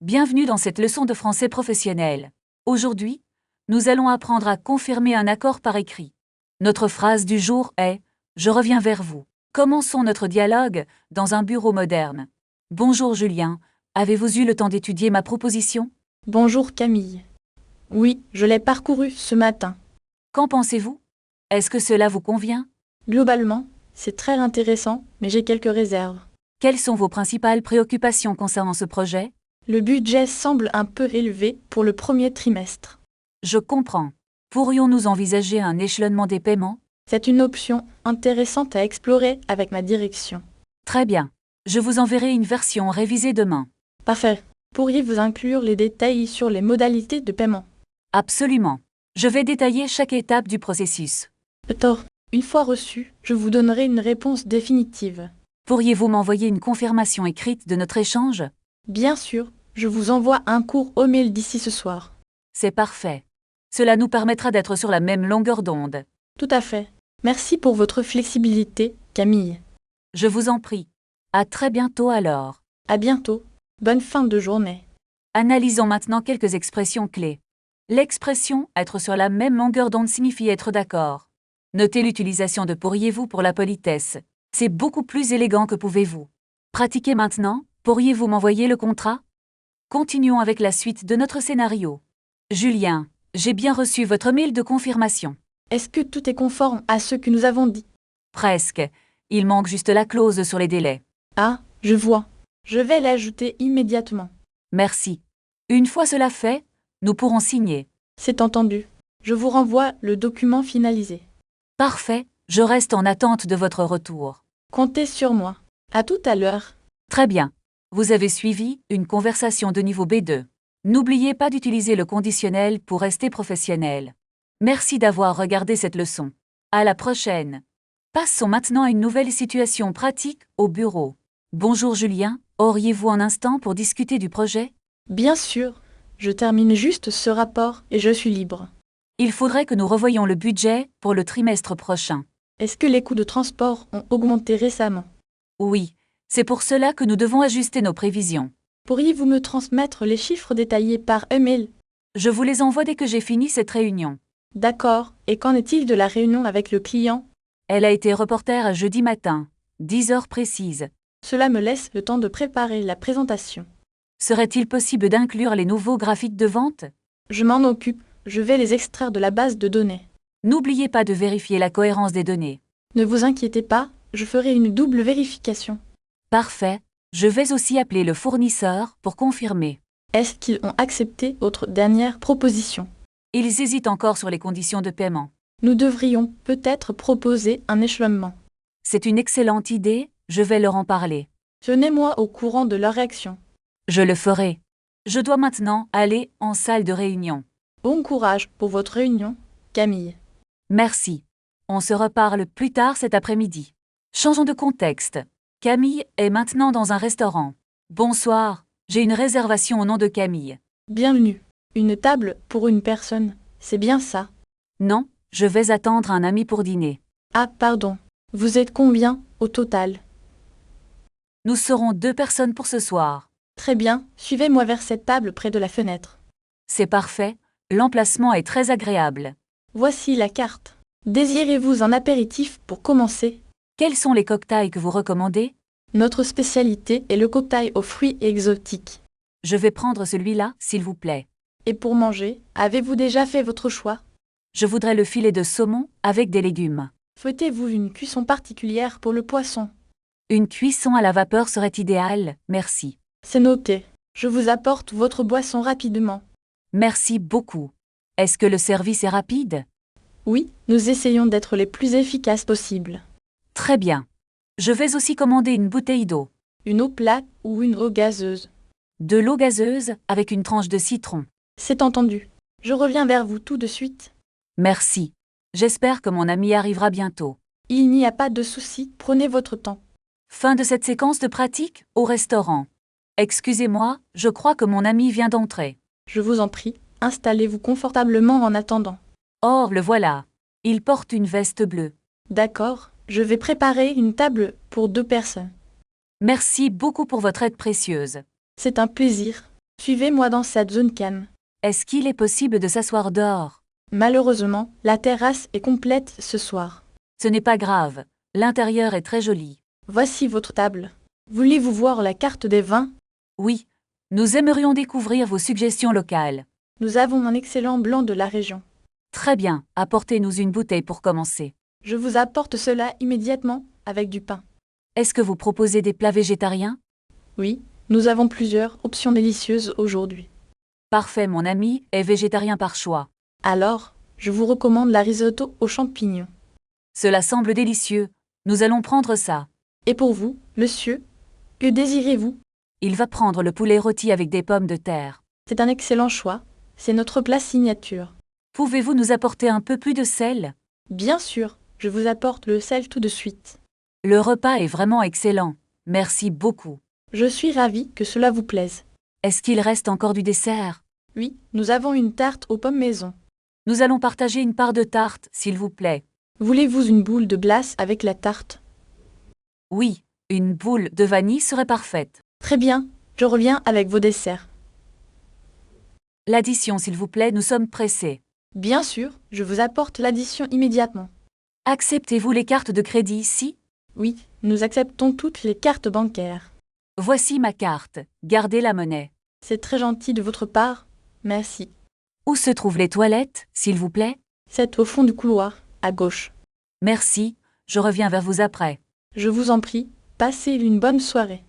Bienvenue dans cette leçon de français professionnel. Aujourd'hui, nous allons apprendre à confirmer un accord par écrit. Notre phrase du jour est « Je reviens vers vous ». Commençons notre dialogue dans un bureau moderne. Bonjour Julien, avez-vous eu le temps d'étudier ma proposition? Bonjour Camille. Oui, je l'ai parcouru ce matin. Qu'en pensez-vous? Est-ce que cela vous convient? Globalement, c'est très intéressant, mais j'ai quelques réserves. Quelles sont vos principales préoccupations concernant ce projet? Le budget semble un peu élevé pour le premier trimestre. Je comprends. Pourrions-nous envisager un échelonnement des paiements? C'est une option intéressante à explorer avec ma direction. Très bien. Je vous enverrai une version révisée demain. Parfait. Pourriez-vous inclure les détails sur les modalités de paiement? Absolument. Je vais détailler chaque étape du processus. D'accord. Une fois reçu, je vous donnerai une réponse définitive. Pourriez-vous m'envoyer une confirmation écrite de notre échange? Bien sûr, je vous envoie un court mail d'ici ce soir. C'est parfait. Cela nous permettra d'être sur la même longueur d'onde. Tout à fait. Merci pour votre flexibilité, Camille. Je vous en prie. À très bientôt alors. À bientôt. Bonne fin de journée. Analysons maintenant quelques expressions clés. L'expression « être sur la même longueur d'onde » signifie être d'accord. Notez l'utilisation de « pourriez-vous » pour la politesse. C'est beaucoup plus élégant que « pouvez-vous ». Pratiquez maintenant. Pourriez-vous m'envoyer le contrat? Continuons avec la suite de notre scénario. Julien, j'ai bien reçu votre mail de confirmation. Est-ce que tout est conforme à ce que nous avons dit? Presque. Il manque juste la clause sur les délais. Ah, je vois. Je vais l'ajouter immédiatement. Merci. Une fois cela fait, nous pourrons signer. C'est entendu. Je vous renvoie le document finalisé. Parfait, je reste en attente de votre retour. Comptez sur moi. À tout à l'heure. Très bien. Vous avez suivi une conversation de niveau B2. N'oubliez pas d'utiliser le conditionnel pour rester professionnel. Merci d'avoir regardé cette leçon. À la prochaine. Passons maintenant à une nouvelle situation pratique au bureau. Bonjour Julien, auriez-vous un instant pour discuter du projet? Bien sûr. Je termine juste ce rapport et je suis libre. Il faudrait que nous revoyions le budget pour le trimestre prochain. Est-ce que les coûts de transport ont augmenté récemment? Oui, c'est pour cela que nous devons ajuster nos prévisions. Pourriez-vous me transmettre les chiffres détaillés par email? Je vous les envoie dès que j'ai fini cette réunion. D'accord. Et qu'en est-il de la réunion avec le client? Elle a été reportée à jeudi matin, 10 heures précises. Cela me laisse le temps de préparer la présentation. Serait-il possible d'inclure les nouveaux graphiques de vente? Je m'en occupe. Je vais les extraire de la base de données. N'oubliez pas de vérifier la cohérence des données. Ne vous inquiétez pas, je ferai une double vérification. Parfait. Je vais aussi appeler le fournisseur pour confirmer. Est-ce qu'ils ont accepté votre dernière proposition? Ils hésitent encore sur les conditions de paiement. Nous devrions peut-être proposer un échelonnement. C'est une excellente idée, je vais leur en parler. Tenez-moi au courant de leur réaction. Je le ferai. Je dois maintenant aller en salle de réunion. Bon courage pour votre réunion, Camille. Merci. On se reparle plus tard cet après-midi. Changeons de contexte. Camille est maintenant dans un restaurant. Bonsoir, j'ai une réservation au nom de Camille. Bienvenue. Une table pour une personne, c'est bien ça? Non, je vais attendre un ami pour dîner. Ah, pardon. Vous êtes combien au total? Nous serons 2 personnes pour ce soir. Très bien, suivez-moi vers cette table près de la fenêtre. C'est parfait, l'emplacement est très agréable. Voici la carte. Désirez-vous un apéritif pour commencer? Quels sont les cocktails que vous recommandez? Notre spécialité est le cocktail aux fruits exotiques. Je vais prendre celui-là, s'il vous plaît. Et pour manger, avez-vous déjà fait votre choix? Je voudrais le filet de saumon avec des légumes. Souhaitez-vous une cuisson particulière pour le poisson? Une cuisson à la vapeur serait idéale, merci. C'est noté. Je vous apporte votre boisson rapidement. Merci beaucoup. Est-ce que le service est rapide? Oui, nous essayons d'être les plus efficaces possibles. Très bien. Je vais aussi commander une bouteille d'eau. Une eau plate ou une eau gazeuse? De l'eau gazeuse avec une tranche de citron. C'est entendu. Je reviens vers vous tout de suite. Merci. J'espère que mon ami arrivera bientôt. Il n'y a pas de souci, prenez votre temps. Fin de cette séquence de pratique au restaurant. Excusez-moi, je crois que mon ami vient d'entrer. Je vous en prie, installez-vous confortablement en attendant. Oh, le voilà. Il porte une veste bleue. D'accord, je vais préparer une table pour 2 personnes. Merci beaucoup pour votre aide précieuse. C'est un plaisir. Suivez-moi dans cette zone calme. Est-ce qu'il est possible de s'asseoir dehors? Malheureusement, la terrasse est complète ce soir. Ce n'est pas grave, l'intérieur est très joli. Voici votre table. Voulez-vous voir la carte des vins? Oui, nous aimerions découvrir vos suggestions locales. Nous avons un excellent blanc de la région. Très bien, apportez-nous une bouteille pour commencer. Je vous apporte cela immédiatement avec du pain. Est-ce que vous proposez des plats végétariens? Oui, nous avons plusieurs options délicieuses aujourd'hui. Parfait, mon ami est végétarien par choix. Alors, je vous recommande la risotto aux champignons. Cela semble délicieux, nous allons prendre ça. Et pour vous, monsieur, que désirez-vous? Il va prendre le poulet rôti avec des pommes de terre. C'est un excellent choix. C'est notre plat signature. Pouvez-vous nous apporter un peu plus de sel? Bien sûr, je vous apporte le sel tout de suite. Le repas est vraiment excellent. Merci beaucoup. Je suis ravie que cela vous plaise. Est-ce qu'il reste encore du dessert? Oui, nous avons une tarte aux pommes maison. Nous allons partager une part de tarte, s'il vous plaît. Voulez-vous une boule de glace avec la tarte? Oui, une boule de vanille serait parfaite. Très bien, je reviens avec vos desserts. L'addition, s'il vous plaît, nous sommes pressés. Bien sûr, je vous apporte l'addition immédiatement. Acceptez-vous les cartes de crédit ici? Oui, nous acceptons toutes les cartes bancaires. Voici ma carte. Gardez la monnaie. C'est très gentil de votre part. Merci. Où se trouvent les toilettes, s'il vous plaît? C'est au fond du couloir, à gauche. Merci, je reviens vers vous après. Je vous en prie, passez une bonne soirée.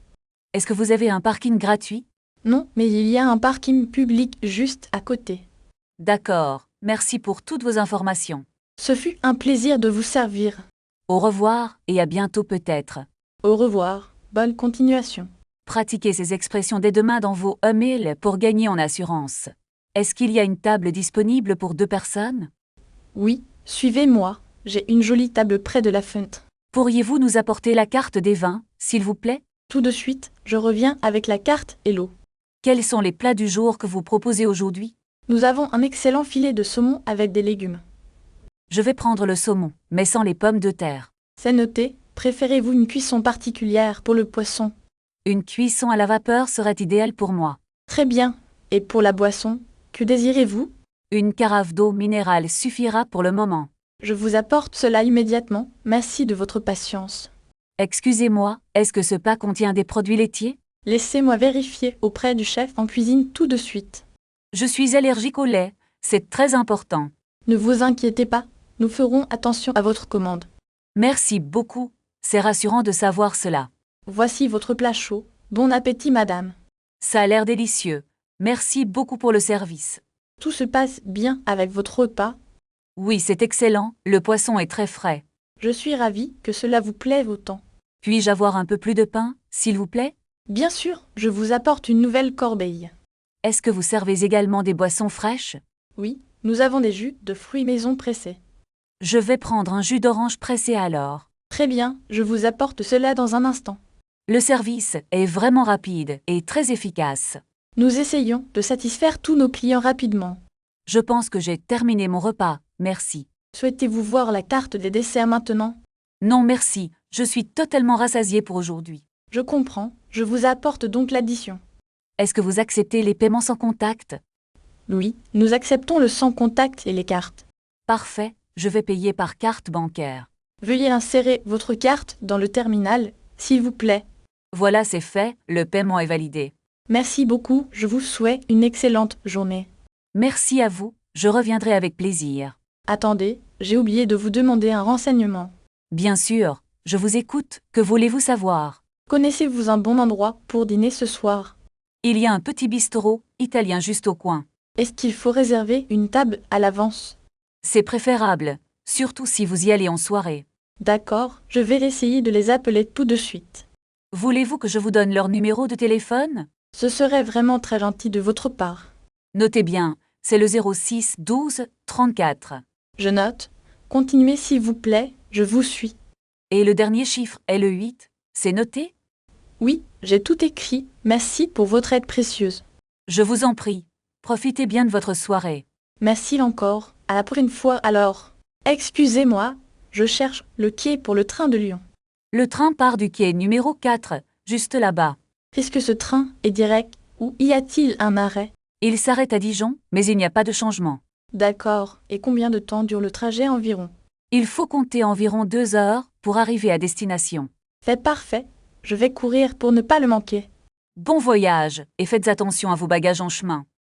Est-ce que vous avez un parking gratuit? Non, mais il y a un parking public juste à côté. D'accord, merci pour toutes vos informations. Ce fut un plaisir de vous servir. Au revoir et à bientôt peut-être. Au revoir, bonne continuation. Pratiquez ces expressions dès demain dans vos emails pour gagner en assurance. Est-ce qu'il y a une table disponible pour 2 personnes? Oui, suivez-moi, j'ai une jolie table près de la fenêtre. Pourriez-vous nous apporter la carte des vins, s'il vous plaît? Tout de suite, je reviens avec la carte et l'eau. Quels sont les plats du jour que vous proposez aujourd'hui? Nous avons un excellent filet de saumon avec des légumes. Je vais prendre le saumon, mais sans les pommes de terre. C'est noté, préférez-vous une cuisson particulière pour le poisson? Une cuisson à la vapeur serait idéale pour moi. Très bien. Et pour la boisson, que désirez-vous? Une carafe d'eau minérale suffira pour le moment. Je vous apporte cela immédiatement, merci de votre patience. Excusez-moi, est-ce que ce pas contient des produits laitiers? Laissez-moi vérifier auprès du chef en cuisine tout de suite. Je suis allergique au lait, c'est très important. Ne vous inquiétez pas, nous ferons attention à votre commande. Merci beaucoup, c'est rassurant de savoir cela. Voici votre plat chaud. Bon appétit, madame. Ça a l'air délicieux. Merci beaucoup pour le service. Tout se passe bien avec votre repas. Oui, c'est excellent, le poisson est très frais. Je suis ravie que cela vous plaise autant. Puis-je avoir un peu plus de pain, s'il vous plaît? Bien sûr, je vous apporte une nouvelle corbeille. Est-ce que vous servez également des boissons fraîches? Oui, nous avons des jus de fruits maison pressés. Je vais prendre un jus d'orange pressé alors. Très bien, je vous apporte cela dans un instant. Le service est vraiment rapide et très efficace. Nous essayons de satisfaire tous nos clients rapidement. Je pense que j'ai terminé mon repas, merci. Souhaitez-vous voir la carte des desserts maintenant? Non merci, je suis totalement rassasié pour aujourd'hui. Je comprends, je vous apporte donc l'addition. Est-ce que vous acceptez les paiements sans contact? Oui, nous acceptons le sans contact et les cartes. Parfait, je vais payer par carte bancaire. Veuillez insérer votre carte dans le terminal, s'il vous plaît. Voilà, c'est fait, le paiement est validé. Merci beaucoup, je vous souhaite une excellente journée. Merci à vous, je reviendrai avec plaisir. Attendez, j'ai oublié de vous demander un renseignement. Bien sûr, je vous écoute, que voulez-vous savoir? Connaissez-vous un bon endroit pour dîner ce soir? Il y a un petit bistrot italien juste au coin. Est-ce qu'il faut réserver une table à l'avance? C'est préférable, surtout si vous y allez en soirée. D'accord, je vais essayer de les appeler tout de suite. Voulez-vous que je vous donne leur numéro de téléphone? Ce serait vraiment très gentil de votre part. Notez bien, c'est le 06 12 34. Je note. Continuez s'il vous plaît, je vous suis. Et le dernier chiffre est le 8, c'est noté? Oui, j'ai tout écrit, merci pour votre aide précieuse. Je vous en prie, profitez bien de votre soirée. Merci encore, à la prochaine fois alors. Excusez-moi, je cherche le quai pour le train de Lyon. Le train part du quai numéro 4, juste là-bas. Puisque ce train est direct, Ou y a-t-il un arrêt? Il s'arrête à Dijon, mais il n'y a pas de changement. D'accord. Et combien de temps dure le trajet environ? Il faut compter environ 2 heures pour arriver à destination. C'est parfait. Je vais courir pour ne pas le manquer. Bon voyage et faites attention à vos bagages en chemin.